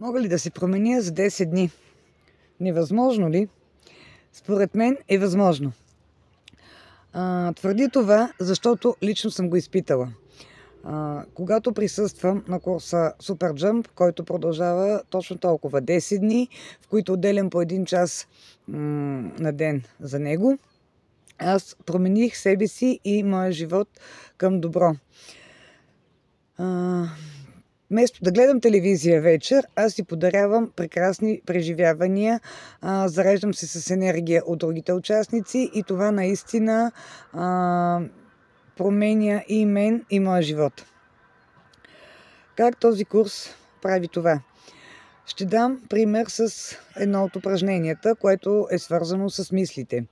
Мога ли да се променя за 10 дни? Невъзможно ли? Според мен е възможно. Твърди това, защото лично съм го изпитала. Когато присъствам на курса Super Jump, който продължава точно толкова 10 дни, в които отделям по 1 час на ден за него, аз промених себе си и моя живот към добро. Вместо да гледам телевизия вечер, аз си подарявам прекрасни преживявания, зареждам се с енергия от другите участници и това наистина променя и мен, и моя живот. Как този курс прави това? Ще дам пример с едно от упражненията, което е свързано с мислите.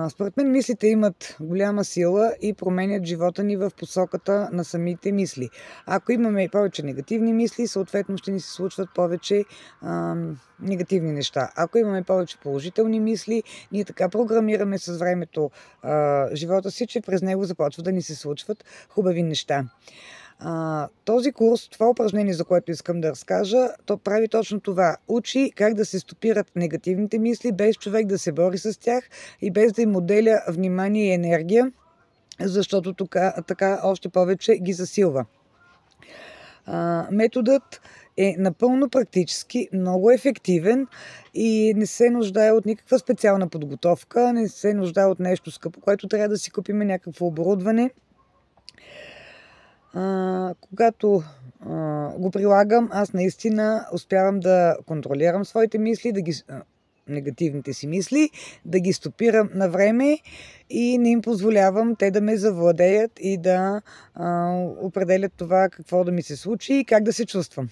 Според мен мислите имат голяма сила и променят живота ни в посоката на самите мисли. Ако имаме повече негативни мисли, съответно ще ни се случват повече негативни неща. Ако имаме повече положителни мисли, ние така програмираме с времето живота си, че през него започват да ни се случват хубави неща. Този курс, това упражнение, за което искам да разкажа, то прави точно това. Учи как да се стопират негативните мисли, без човек да се бори с тях и без да им отделя внимание и енергия, защото така още повече ги засилва. Методът е напълно практически, много ефективен и не се нуждае от никаква специална подготовка, не се нуждае от нещо скъпо, което трябва да си купим някакво оборудване. Когато го прилагам, аз наистина успявам да контролирам своите мисли, негативните си мисли, да ги стопирам на време и не им позволявам те да ме завладеят и да определят това какво да ми се случи и как да се чувствам.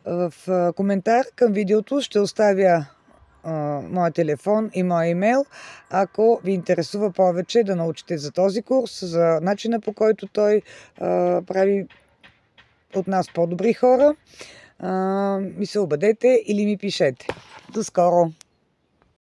В коментар към видеото ще оставя моя телефон и моя имейл, ако ви интересува повече да научите за този курс, за начина по който той прави от нас по-добри хора, ми се обадете или ми пишете. До скоро!